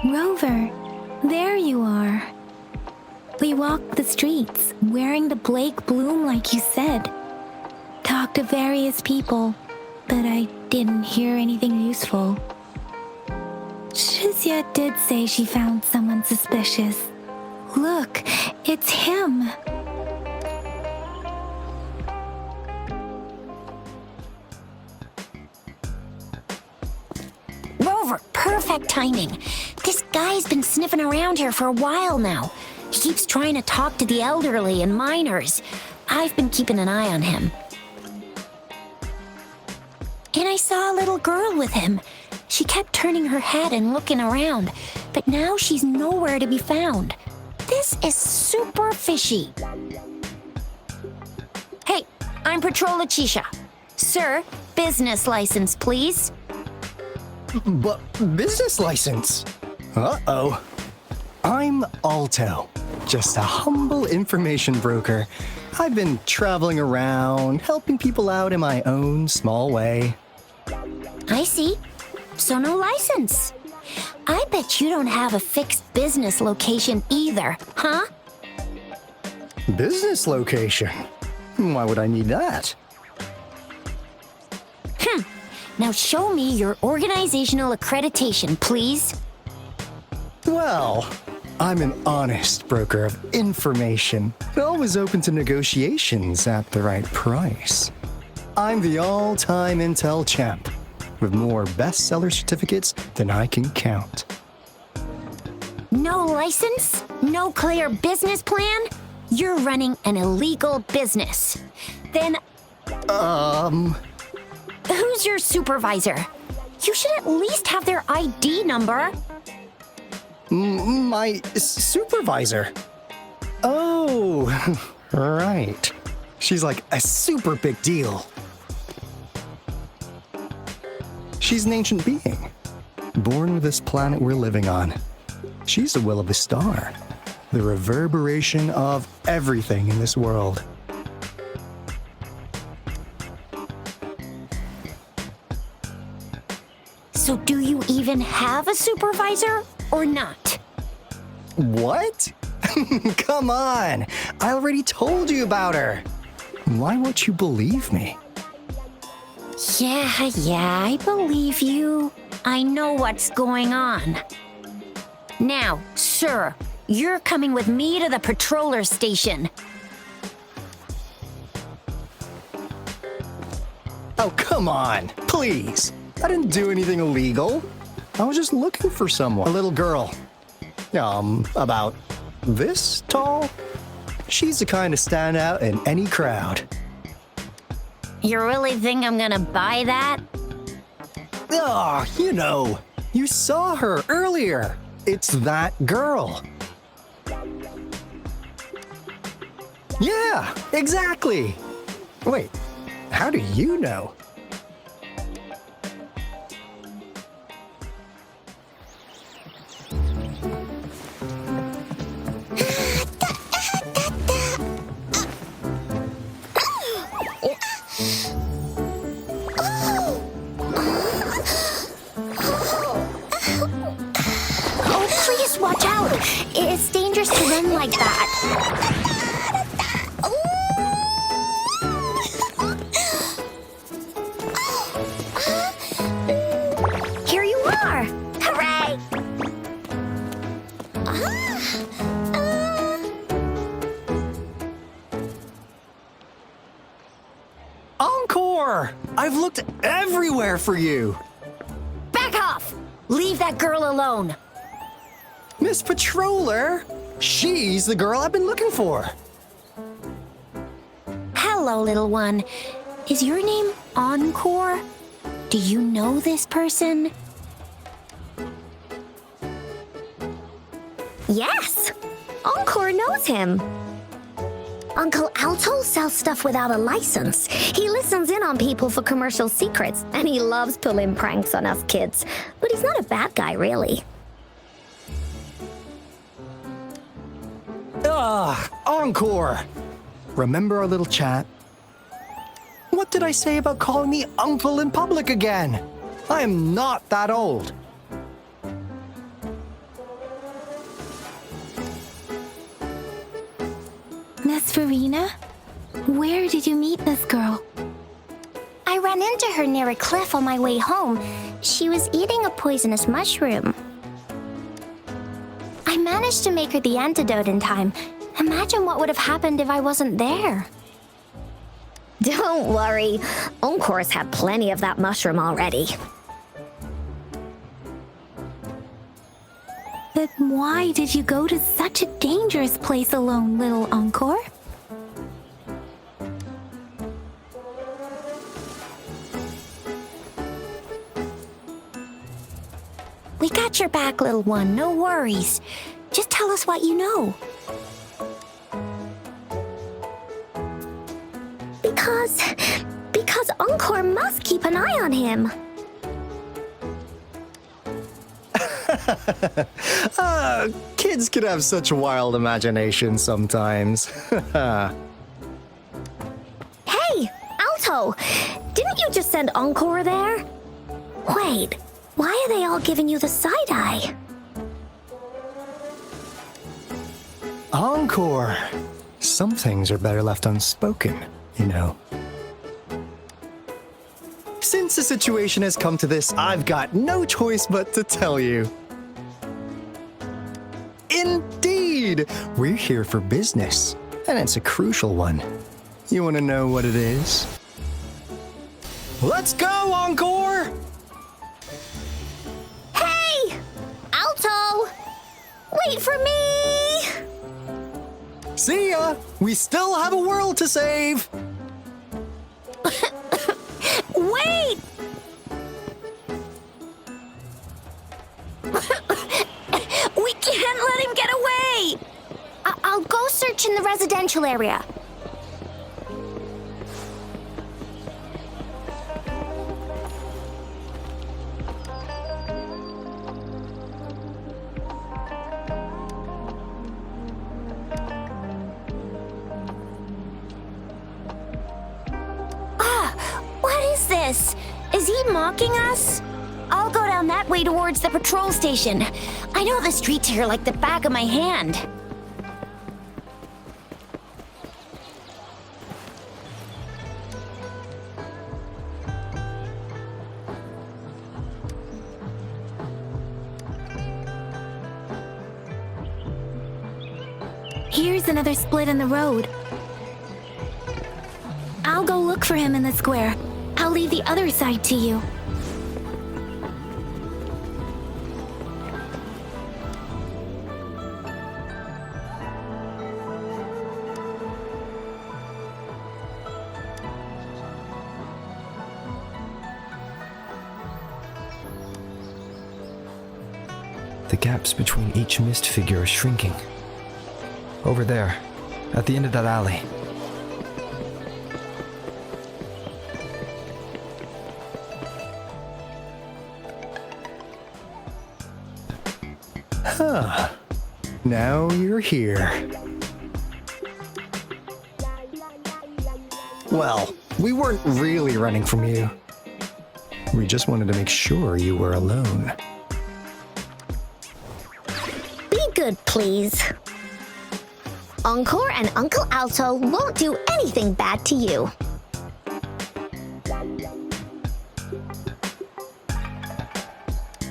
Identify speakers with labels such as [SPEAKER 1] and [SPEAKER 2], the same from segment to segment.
[SPEAKER 1] Rover, there you are. We walked the streets, wearing the Blake bloom like you said. Talked to various people, but I didn't hear anything useful. Shizia did say she found someone suspicious. Look, it's him.
[SPEAKER 2] Rover, perfect timing. This guy's been sniffing around here for a while now. He keeps trying to talk to the elderly and minors. I've been keeping an eye on him. And I saw a little girl with him. She kept turning her head and looking around, but now she's nowhere to be found. This is super fishy. Hey, I'm Patroller Chisha. Sir, business license, please.
[SPEAKER 3] But business license? Uh-oh. I'm Alto, just a humble information broker. I've been traveling around, helping people out in my own small way.
[SPEAKER 2] I see. So no license. I bet you don't have a fixed business location either, huh?
[SPEAKER 3] Business location? Why would I need that?
[SPEAKER 2] Now show me your organizational accreditation, please.
[SPEAKER 3] Well, I'm an honest broker of information, always open to negotiations at the right price. I'm the all-time Intel champ, with more bestseller certificates than I can count.
[SPEAKER 2] No license? No clear business plan? You're running an illegal business. Then, who's your supervisor? You should at least have their ID number.
[SPEAKER 3] My supervisor? Oh, right. She's like a super big deal. She's an ancient being, born with this planet we're living on. She's the will of the star, the reverberation of everything in this world.
[SPEAKER 2] So do you even have a supervisor or not?
[SPEAKER 3] What? Come on! I already told you about her. Why won't you believe me?
[SPEAKER 2] Yeah, I believe you. I know what's going on. Now, sir, you're coming with me to the patroller station.
[SPEAKER 3] Oh, come on, please. I didn't do anything illegal. I was just looking for someone. A little girl. About this tall. She's the kind to stand out in any crowd.
[SPEAKER 2] You really think I'm gonna buy that?
[SPEAKER 3] Oh, you saw her earlier. It's that girl. Yeah, exactly. Wait, how do you know?
[SPEAKER 2] Watch out! It's dangerous to run like that. Here you are! Hooray!
[SPEAKER 3] Encore! I've looked everywhere for you.
[SPEAKER 2] Back off! Leave that girl alone.
[SPEAKER 3] Miss Patroller, she's the girl I've been looking for.
[SPEAKER 2] Hello, little one. Is your name Encore? Do you know this person?
[SPEAKER 4] Yes, Encore knows him. Uncle Alto sells stuff without a license. He listens in on people for commercial secrets, and he loves pulling pranks on us kids. But he's not a bad guy, really.
[SPEAKER 3] Encore! Remember our little chat? What did I say about calling me uncle in public again? I am not that old.
[SPEAKER 1] Miss Farina? Where did you meet this girl?
[SPEAKER 4] I ran into her near a cliff on my way home. She was eating a poisonous mushroom. I managed to make her the antidote in time. Imagine what would have happened if I wasn't there. Don't worry. Encore's had plenty of that mushroom already.
[SPEAKER 1] But why did you go to such a dangerous place alone, little Encore?
[SPEAKER 2] We got your back, little one. No worries. Just tell us what you know.
[SPEAKER 4] Because Encore must keep an eye on him.
[SPEAKER 3] Kids can have such wild imaginations sometimes.
[SPEAKER 4] Hey, Alto! Didn't you just send Encore there? Wait, why are they all giving you the side eye?
[SPEAKER 3] Encore! Some things are better left unspoken, you know. Since the situation has come to this, I've got no choice but to tell you. Indeed! We're here for business, and it's a crucial one. You want to know what it is? Let's go, Encore!
[SPEAKER 4] Hey! Alto! Wait for me!
[SPEAKER 3] See ya! We still have a world to save!
[SPEAKER 2] Wait! We can't let him get away!
[SPEAKER 4] I'll go search in the residential area.
[SPEAKER 2] Is he mocking us? I'll go down that way towards the patrol station. I know the streets here like the back of my hand.
[SPEAKER 1] Here's another split in the road. I'll go look for him in the square. I'll leave the other side to you.
[SPEAKER 5] The gaps between each mist figure are shrinking. Over there, at the end of that alley.
[SPEAKER 3] Huh. Now you're here. Well, we weren't really running from you. We just wanted to make sure you were alone.
[SPEAKER 4] Be good, please. Encore and Uncle Alto won't do anything bad to you.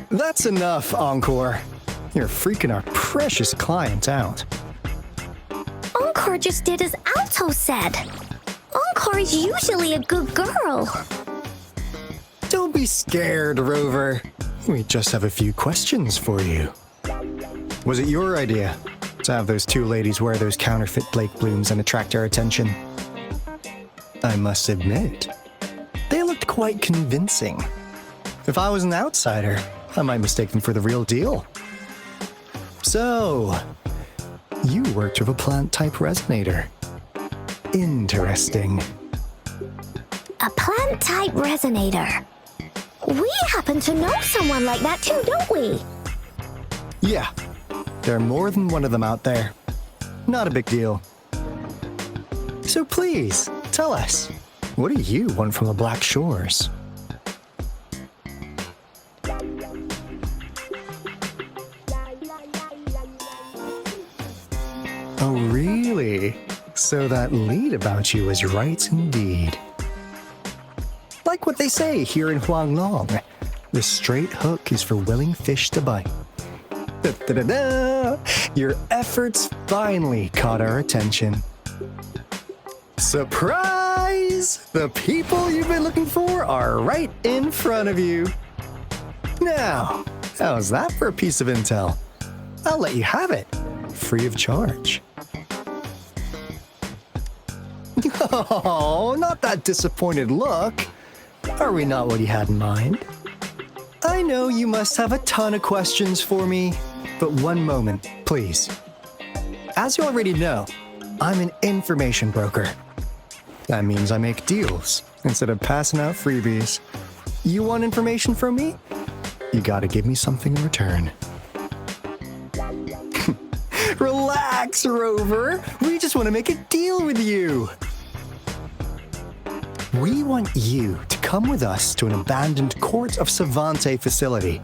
[SPEAKER 3] That's enough, Encore. You're freaking our precious client out.
[SPEAKER 4] Encore just did as Alto said. Encore is usually a good girl.
[SPEAKER 3] Don't be scared, Rover. We just have a few questions for you. Was it your idea to have those two ladies wear those counterfeit Blake blooms and attract our attention? I must admit, they looked quite convincing. If I was an outsider, I might mistake them for the real deal. So, you worked with a plant-type resonator. Interesting.
[SPEAKER 4] A plant-type resonator. We happen to know someone like that too, don't we?
[SPEAKER 3] Yeah, there are more than one of them out there. Not a big deal. So please, tell us, what do you want from the Black Shores? Oh, really? So that lead about you was right indeed. Like what they say here in Huanglong, the straight hook is for willing fish to bite. Da-da-da-da! Your efforts finally caught our attention. Surprise! The people you've been looking for are right in front of you. Now, how's that for a piece of intel? I'll let you have it, free of charge. Oh, not that disappointed look. Are we not what you had in mind? I know you must have a ton of questions for me, but one moment, please. As you already know, I'm an information broker. That means I make deals instead of passing out freebies. You want information from me? You gotta give me something in return. Relax, Rover. We just want to make a deal with you. We want you to come with us to an abandoned Court of Savantae facility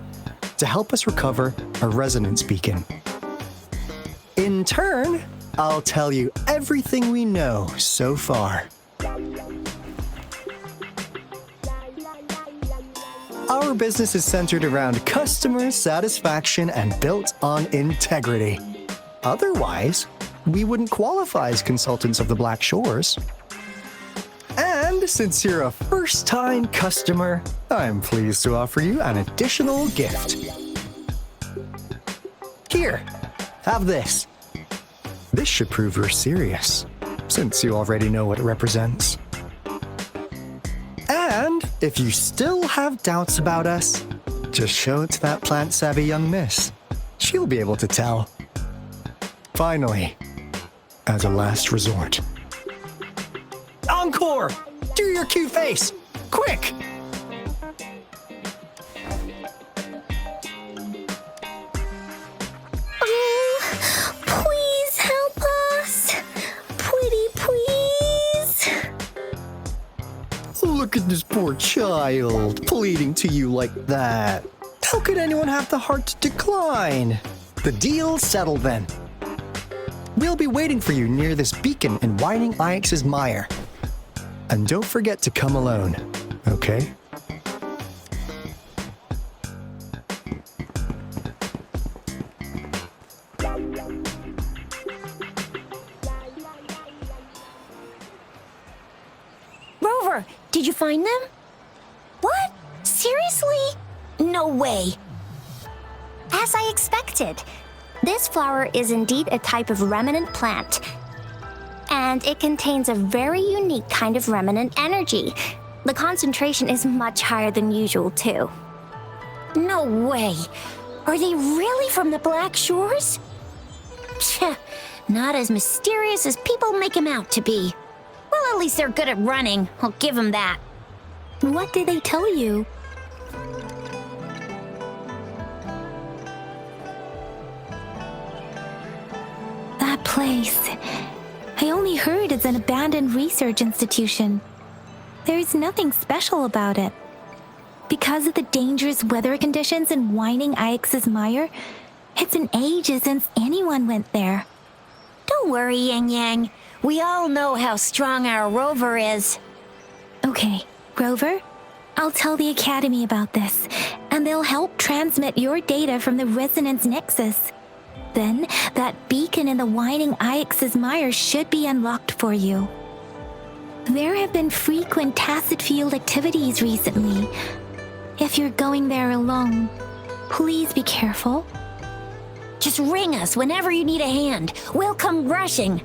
[SPEAKER 3] to help us recover a resonance beacon. In turn, I'll tell you everything we know so far. Our business is centered around customer satisfaction and built on integrity. Otherwise, we wouldn't qualify as consultants of the Black Shores. And since you're a first-time customer, I'm pleased to offer you an additional gift. Here, have this. This should prove you're serious, since you already know what it represents. And if you still have doubts about us, just show it to that plant-savvy young miss. She'll be able to tell. Finally, as a last resort. Encore! Do your cute face! Quick!
[SPEAKER 4] Oh, please help us! Pretty please!
[SPEAKER 3] Look at this poor child, pleading to you like that. How could anyone have the heart to decline? The deal's settled then. We'll be waiting for you near this beacon in Whining Ix's mire. And don't forget to come alone, okay?
[SPEAKER 2] Rover, did you find them? What? Seriously? No way.
[SPEAKER 4] As I expected, this flower is indeed a type of remnant plant. And it contains a very unique kind of remnant energy. The concentration is much higher than usual, too.
[SPEAKER 2] No way. Are they really from the Black Shores? Tch, not as mysterious as people make them out to be. Well, at least they're good at running. I'll give them that.
[SPEAKER 1] What did they tell you? That place. I only heard it's an abandoned research institution. There's nothing special about it. Because of the dangerous weather conditions in Whining Ix's mire, it's been ages since anyone went there.
[SPEAKER 2] Don't worry, Yang Yang. We all know how strong our Rover is.
[SPEAKER 1] Okay, Rover, I'll tell the Academy about this, and they'll help transmit your data from the Resonance Nexus. Then, that beacon in the Whining Ix's mire should be unlocked for you. There have been frequent tacit field activities recently. If you're going there alone, please be careful.
[SPEAKER 2] Just ring us whenever you need a hand. We'll come rushing.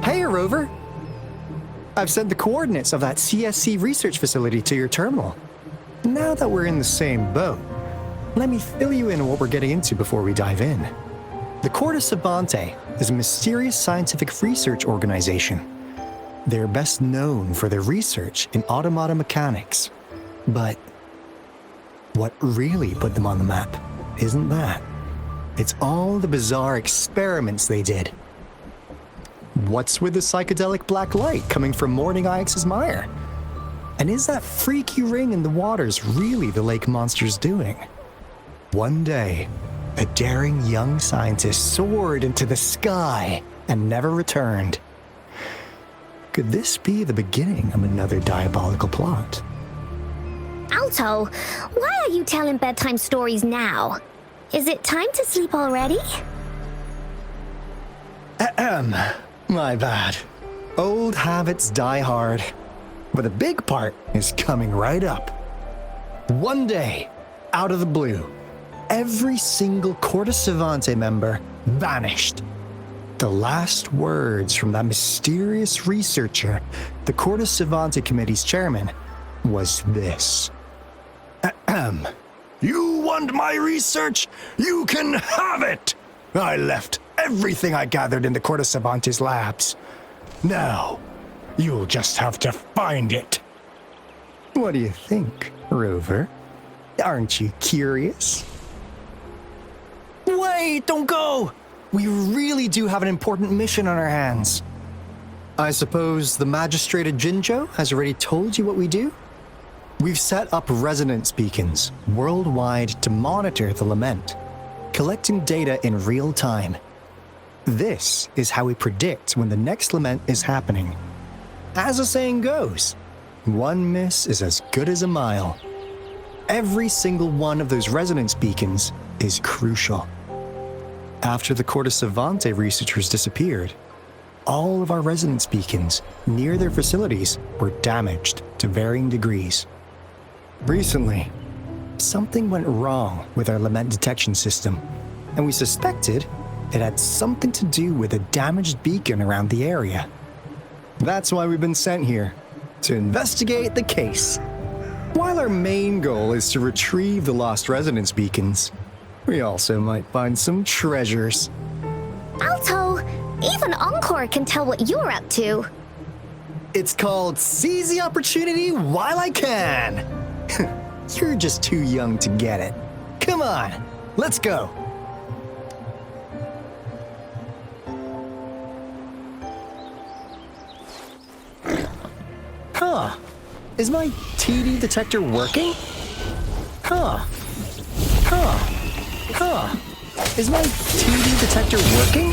[SPEAKER 3] Hey, Rover! I've sent the coordinates of that CSC research facility to your terminal. Now that we're in the same boat, let me fill you in on what we're getting into before we dive in. The Court of Savantae is a mysterious scientific research organization. They're best known for their research in automata mechanics. But what really put them on the map isn't that. It's all the bizarre experiments they did. What's with the psychedelic black light coming from Morning Ix's mire? And is that freaky ring in the waters really the lake monster's doing? One day, a daring young scientist soared into the sky and never returned. Could this be the beginning of another diabolical plot?
[SPEAKER 4] Alto, why are you telling bedtime stories now? Is it time to sleep already?
[SPEAKER 3] Ahem. My bad. Old habits die hard. But the big part is coming right up. One day, out of the blue, every single Court of Savantae member vanished. The last words from that mysterious researcher, the Court of Savantae Committee's chairman, was this. Ahem. You want my research? You can have it! I left everything I gathered in the Court of Savantae's labs. Now, you'll just have to find it. What do you think, Rover? Aren't you curious? Wait, don't go! We really do have an important mission on our hands. I suppose the magistrate at Jinzhou has already told you what we do? We've set up resonance beacons worldwide to monitor the lament, collecting data in real time. This is how we predict when the next lament is happening. As the saying goes, one miss is as good as a mile. Every single one of those resonance beacons is crucial. After the Court of Savantae researchers disappeared, all of our resonance beacons near their facilities were damaged to varying degrees. Recently, something went wrong with our lament detection system, and we suspected it had something to do with a damaged beacon around the area. That's why we've been sent here, to investigate the case. While our main goal is to retrieve the lost resonance beacons, we also might find some treasures.
[SPEAKER 4] Alto, even Encore can tell what you're up to.
[SPEAKER 3] It's called Seize the Opportunity While I Can. You're just too young to get it. Come on, let's go. Huh. Is my TD detector working? Huh. Is my TD detector working?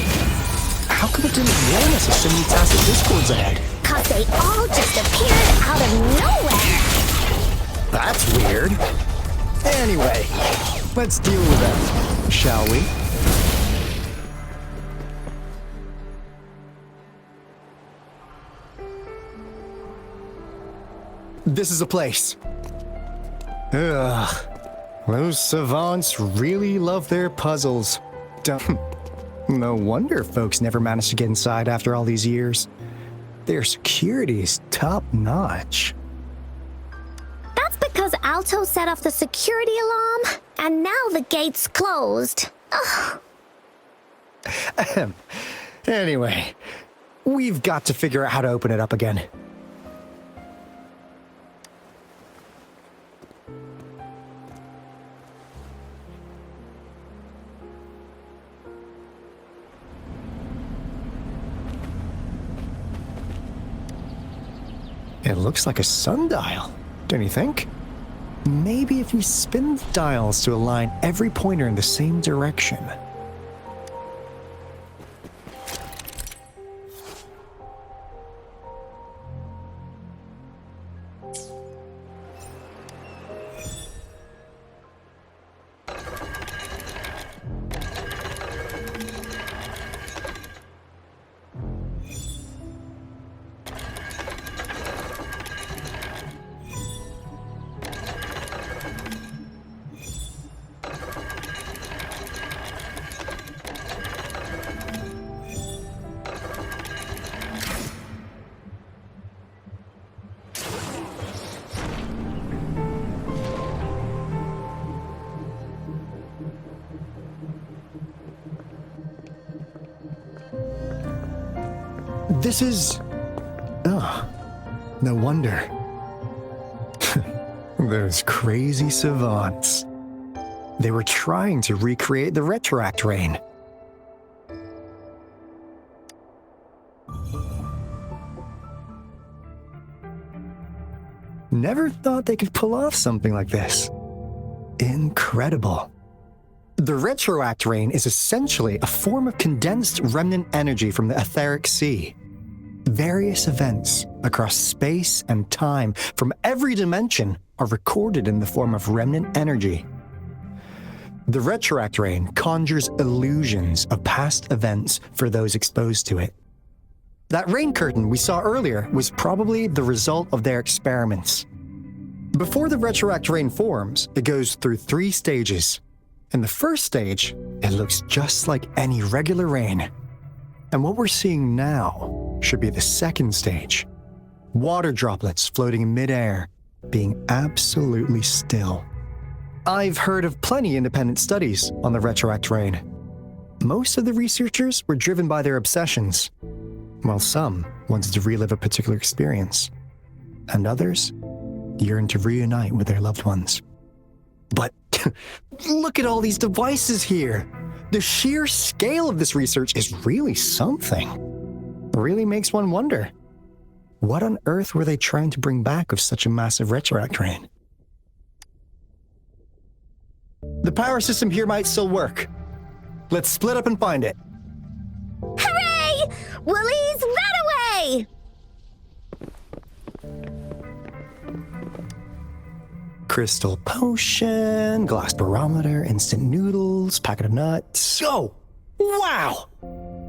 [SPEAKER 3] How come it didn't warn us of so many tacit discords ahead?
[SPEAKER 4] 'Cause they all just appeared out of nowhere.
[SPEAKER 3] That's weird. Anyway, let's deal with them, shall we? This is a place. Ugh. Those savants really love their puzzles. No wonder folks never managed to get inside after all these years. Their security is top-notch.
[SPEAKER 4] That's because Alto set off the security alarm, and now the gate's closed. Ugh.
[SPEAKER 3] Anyway, we've got to figure out how to open it up again. It looks like a sundial, don't you think? Maybe if we spin the dials to align every pointer in the same direction. This is... Oh. No wonder. Those crazy savants. They were trying to recreate the Retroact rain. Never thought they could pull off something like this. Incredible. The Retroact rain is essentially a form of condensed remnant energy from the etheric sea. Various events across space and time from every dimension are recorded in the form of remnant energy. The Retroact rain conjures illusions of past events for those exposed to it. That rain curtain we saw earlier was probably the result of their experiments. Before the Retroact rain forms, it goes through 3 stages. In the first stage, it looks just like any regular rain. And what we're seeing now should be the second stage. Water droplets floating in midair, being absolutely still. I've heard of plenty independent studies on the Retroact rain. Most of the researchers were driven by their obsessions, while some wanted to relive a particular experience, and others yearned to reunite with their loved ones. But look at all these devices here. The sheer scale of this research is really something. It really makes one wonder, what on earth were they trying to bring back with such a massive Retroact rain? The power system here might still work. Let's split up and find it.
[SPEAKER 4] Hooray! Woolies, that away!
[SPEAKER 3] Crystal potion, glass barometer, instant noodles, packet of nuts. Oh, wow!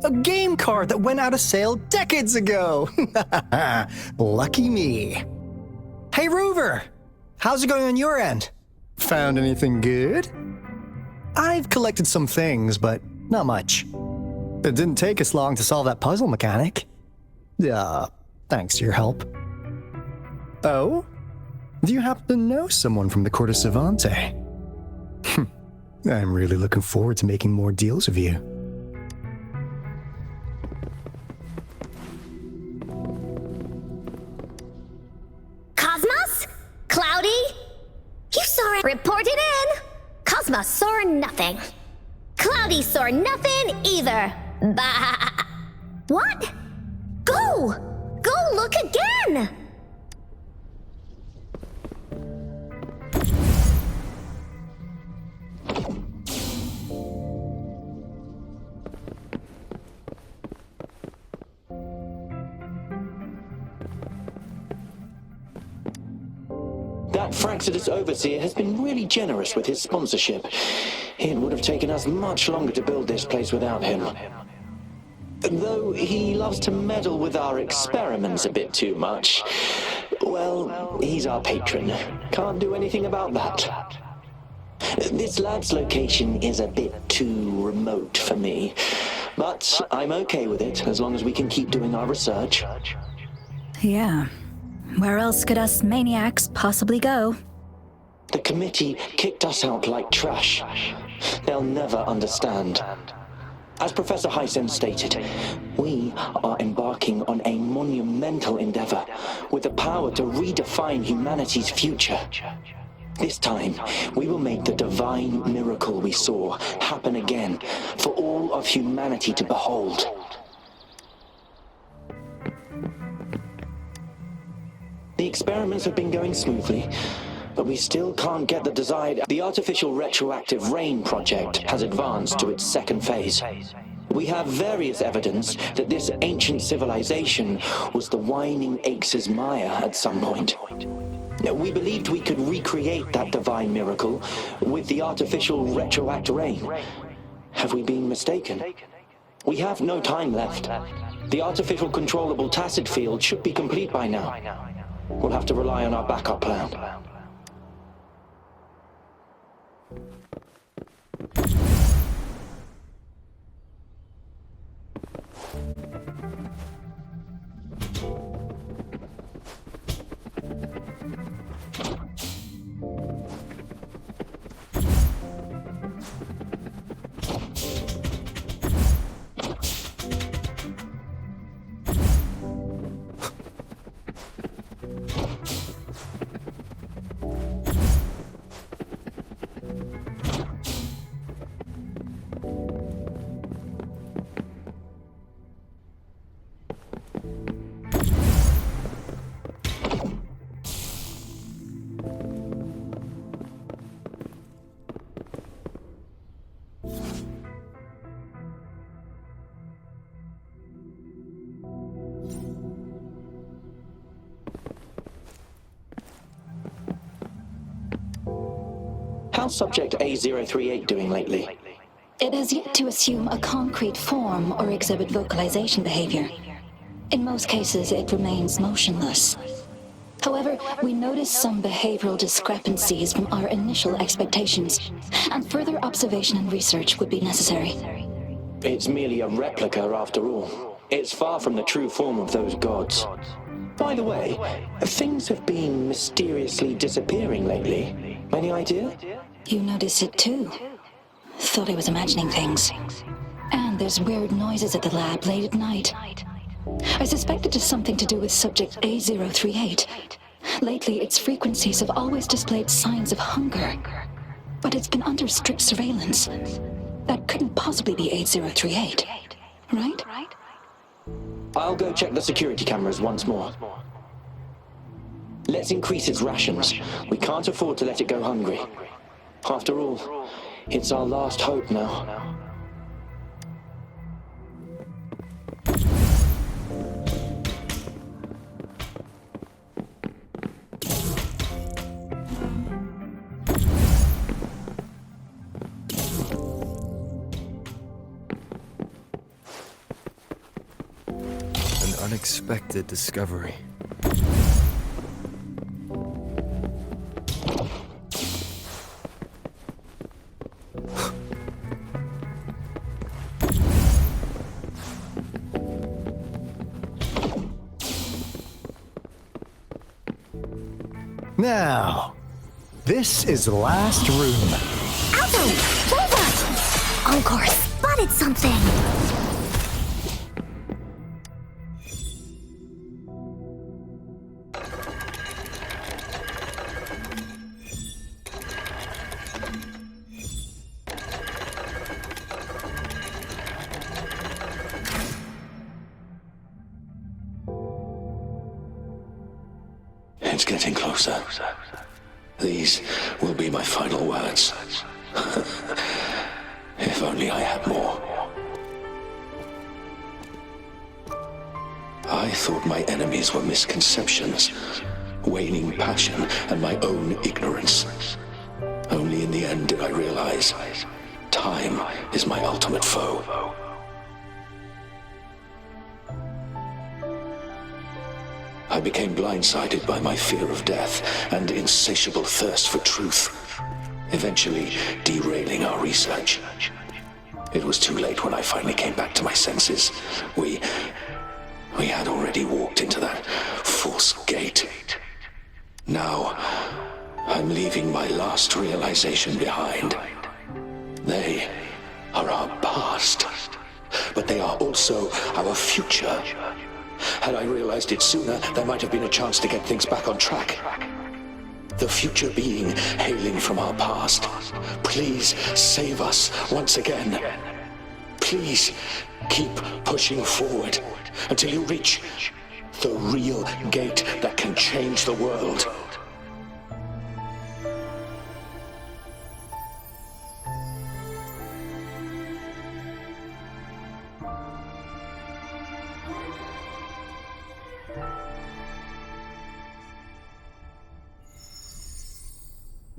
[SPEAKER 3] A game card that went out of sale decades ago. Lucky me. Hey, Rover! How's it going on your end? Found anything good? I've collected some things, but not much. It didn't take us long to solve that puzzle mechanic. Thanks to your help. Oh? Do you happen to know someone from the court of Savantae? I'm really looking forward to making more deals with you.
[SPEAKER 4] Cosmos? Cloudy? You saw it. Report it in. Cosmos saw nothing. Cloudy saw nothing either. Bah. What? Go! Go look again!
[SPEAKER 6] That Fraxidus overseer has been really generous with his sponsorship. It would have taken us much longer to build this place without him. Though he loves to meddle with our experiments a bit too much. Well, he's our patron. Can't do anything about that. This lab's location is a bit too remote for me. But I'm okay with it, as long as we can keep doing our research.
[SPEAKER 7] Yeah. Where else could us maniacs possibly go?
[SPEAKER 6] The committee kicked us out like trash. They'll never understand. As Professor Hysen stated, we are embarking on a monumental endeavor with the power to redefine humanity's future. This time, we will make the divine miracle we saw happen again for all of humanity to behold. The experiments have been going smoothly, but we still can't get the desired. The artificial retroactive rain project has advanced to its second phase. We have various evidence that this ancient civilization was the Whining Aches' Maya at some point. We believed we could recreate that divine miracle with the artificial retroact rain. Have we been mistaken? We have no time left. The artificial controllable tacit field should be complete by now. We'll have to rely on our backup plan. How's Subject A038 doing lately?
[SPEAKER 8] It has yet to assume a concrete form or exhibit vocalization behavior. In most cases, it remains motionless. However, we notice some behavioral discrepancies from our initial expectations, and further observation and research would be necessary.
[SPEAKER 6] It's merely a replica after all. It's far from the true form of those gods. By the way, things have been mysteriously disappearing lately. Any idea?
[SPEAKER 8] You noticed it too. Thought I was imagining things. And there's weird noises at the lab late at night. I suspect it is something to do with Subject A038. Lately, its frequencies have always displayed signs of hunger. But it's been under strict surveillance. That couldn't possibly be A038, right?
[SPEAKER 6] I'll go check the security cameras once more. Let's increase its rations. We can't afford to let it go hungry. After all, it's our last hope now.
[SPEAKER 5] An unexpected discovery.
[SPEAKER 3] Now, this is the last room.
[SPEAKER 4] Alto! Rover! Encore spotted something!
[SPEAKER 9] It's getting closer. These will be my final words. If only I had more. I thought my enemies were misconceptions, waning passion, and my own ignorance. Only in the end did I realize time is my ultimate foe. I became blindsided by my fear of death and insatiable thirst for truth, eventually derailing our research. It was too late when I finally came back to my senses. We had already walked into that false gate. Now, I'm leaving my last realization behind. They are our past, but they are also our future. Had I realized it sooner, there might have been a chance to get things back on track. The future being hailing from our past. Please save us once again. Please keep pushing forward until you reach the real gate that can change the world.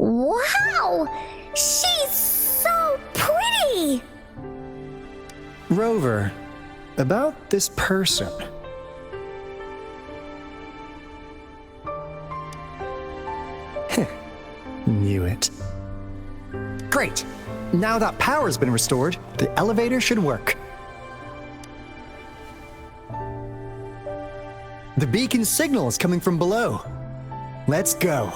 [SPEAKER 4] Wow! She's so pretty!
[SPEAKER 3] Rover, about this person. Knew it. Great! Now that power's been restored, the elevator should work. The beacon signal is coming from below. Let's go.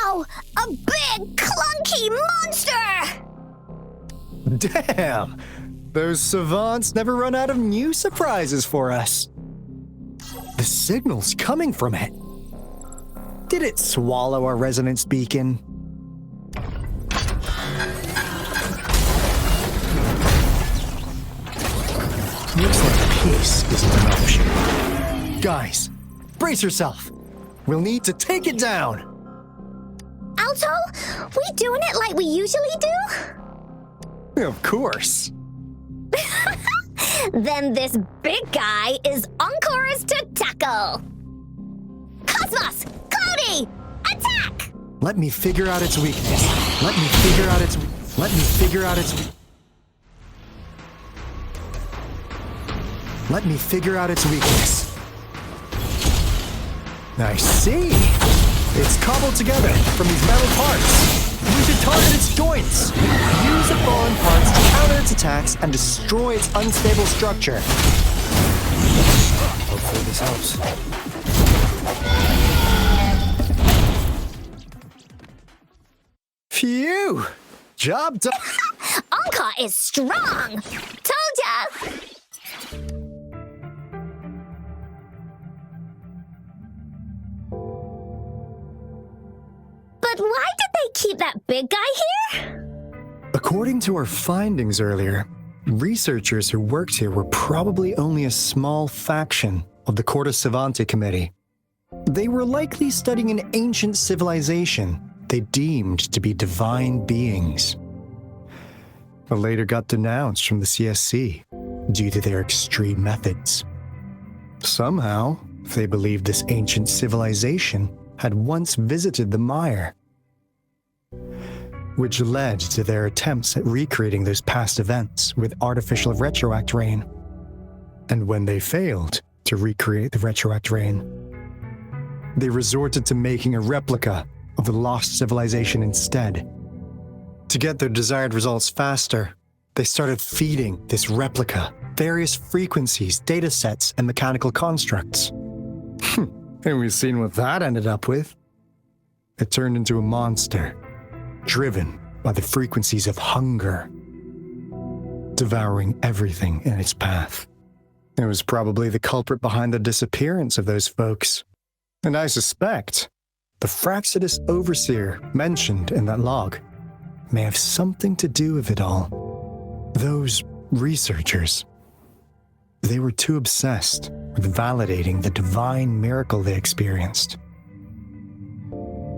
[SPEAKER 4] Wow! A big, clunky monster!
[SPEAKER 3] Damn! Those savants never run out of new surprises for us. The signal's coming from it. Did it swallow our resonance beacon? Looks like peace is an option. Guys, brace yourself. We'll need to take it down.
[SPEAKER 4] Alto, we doing it like we usually do?
[SPEAKER 3] Of course.
[SPEAKER 4] Then this big guy is Encore's to tackle. Cosmos! Cloudy! Attack!
[SPEAKER 3] Let me figure out its weakness. Let me figure out its weakness. I see. It's cobbled together from these metal parts. We should target its joints. Use the fallen parts to counter its attacks and destroy its unstable structure.
[SPEAKER 5] Hopefully this helps.
[SPEAKER 3] Phew! Job done.
[SPEAKER 4] Encore is strong! Told ya! But why did they keep that big guy here?
[SPEAKER 3] According to our findings earlier, researchers who worked here were probably only a small faction of the Court of Savantae committee. They were likely studying an ancient civilization they deemed to be divine beings, but later got denounced from the CSC due to their extreme methods. Somehow, they believed this ancient civilization had once visited the mire, which led to their attempts at recreating those past events with artificial retroact rain. And when they failed to recreate the retroact rain, they resorted to making a replica of the lost civilization instead. To get their desired results faster, they started feeding this replica various frequencies, data sets, and mechanical constructs. And we've seen what that ended up with. It turned into a monster, driven by the frequencies of hunger, devouring everything in its path. It was probably the culprit behind the disappearance of those folks. And I suspect the Fraxidus Overseer mentioned in that log may have something to do with it all. Those researchers, they were too obsessed with validating the divine miracle they experienced.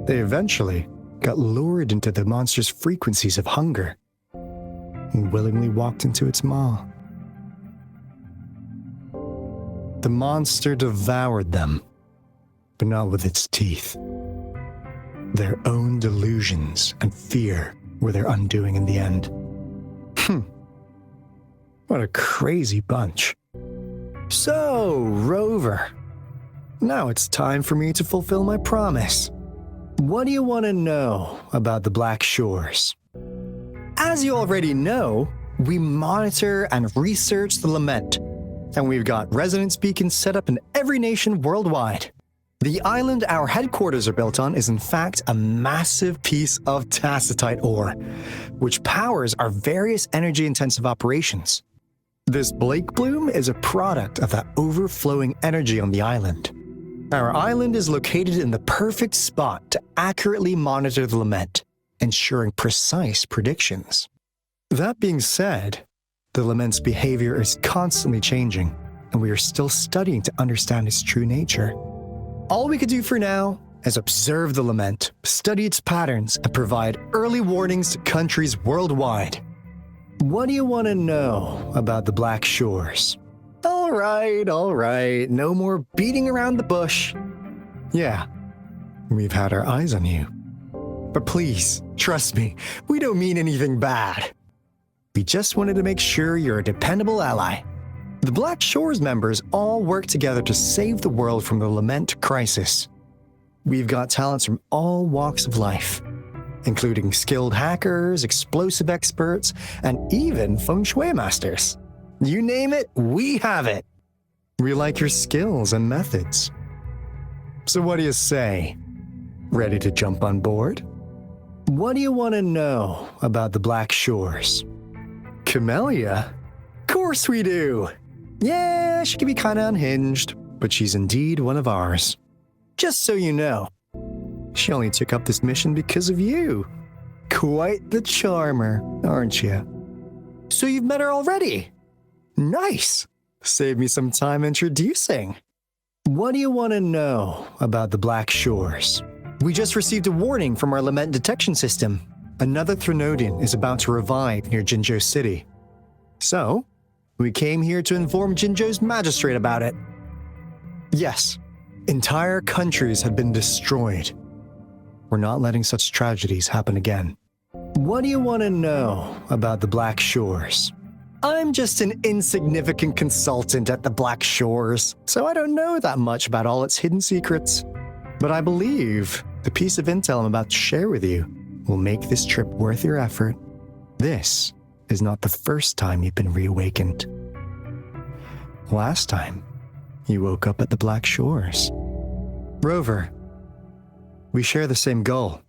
[SPEAKER 3] They eventually got lured into the monster's frequencies of hunger and willingly walked into its maw. The monster devoured them, but not with its teeth. Their own delusions and fear were their undoing in the end. What a crazy bunch. So, Rover, now it's time for me to fulfill my promise. What do you want to know about the Black Shores? As you already know, we monitor and research the Lament, and we've got resonance beacons set up in every nation worldwide. The island our headquarters are built on is in fact a massive piece of tacitite ore, which powers our various energy-intensive operations. This Blake Bloom is a product of that overflowing energy on the island. Our island is located in the perfect spot to accurately monitor the Lament, ensuring precise predictions. That being said, the Lament's behavior is constantly changing, and we are still studying to understand its true nature. All we could do for now is observe the Lament, study its patterns, and provide early warnings to countries worldwide. What do you want to know about the Black Shores? All right, no more beating around the bush. Yeah, we've had our eyes on you. But please, trust me, we don't mean anything bad. We just wanted to make sure you're a dependable ally. The Black Shores members all work together to save the world from the Lament crisis. We've got talents from all walks of life, including skilled hackers, explosive experts, and even feng shui masters. You name it, we have it. We like your skills and methods. So what do you say? Ready to jump on board? What do you want to know about the Black Shores? Camellia? Of course we do. Yeah, she can be kind of unhinged, but she's indeed one of ours. Just so you know, she only took up this mission because of you. Quite the charmer, aren't you? So you've met her already? Nice. Save me some time introducing. What do you want to know about the Black Shores? We just received a warning from our lament detection system. Another Threnodian is about to revive near Jinzhou City. So, we came here to inform Jinzhou's magistrate about it. Yes, entire countries have been destroyed. We're not letting such tragedies happen again. What do you want to know about the Black Shores? I'm just an insignificant consultant at the Black Shores, so I don't know that much about all its hidden secrets. But I believe the piece of intel I'm about to share with you will make this trip worth your effort. This is not the first time you've been reawakened. Last time, you woke up at the Black Shores. Rover, we share the same goal.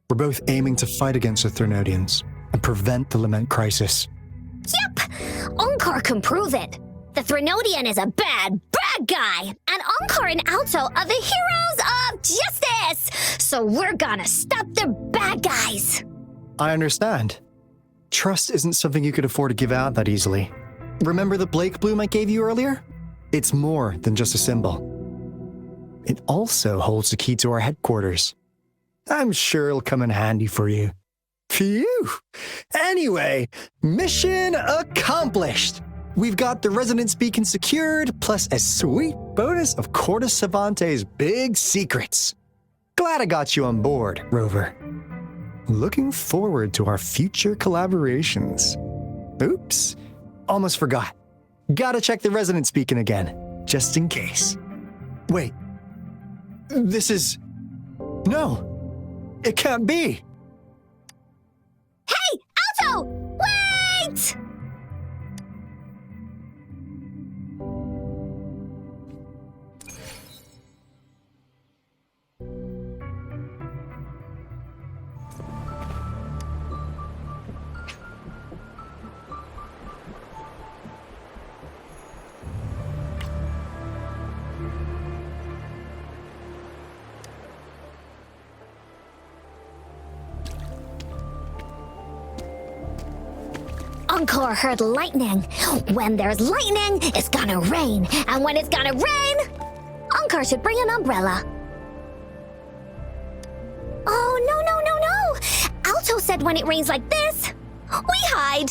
[SPEAKER 3] We're both aiming to fight against the Threnodians and prevent the Lament crisis.
[SPEAKER 4] Yep! Onkar can prove it. The Threnodian is a bad, bad guy, and Onkar and Alto are the heroes of justice! So we're gonna stop the bad guys!
[SPEAKER 3] I understand. Trust isn't something you could afford to give out that easily. Remember the Blake bloom I gave you earlier? It's more than just a symbol. It also holds the key to our headquarters. I'm sure it'll come in handy for you. Phew! Anyway, mission accomplished! We've got the resonance beacon secured, plus a sweet bonus of Cortus Savantae's big secrets. Glad I got you on board, Rover. Looking forward to our future collaborations. Oops, almost forgot. Gotta check the resonance beacon again, just in case. Wait, this is... No, it can't be.
[SPEAKER 4] Hey, Alto! Wait! Onkar heard lightning. When there's lightning, it's gonna rain. And when it's gonna rain, Onkar should bring an umbrella. Oh, no. Alto said when it rains like this, we hide.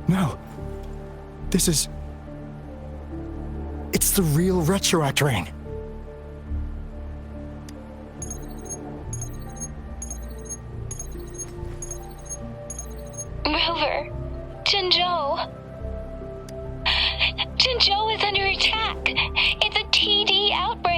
[SPEAKER 3] No. This is... It's the real Retroact ring.
[SPEAKER 10] Rover, Jinzhou. Jinzhou is under attack. It's a TD outbreak.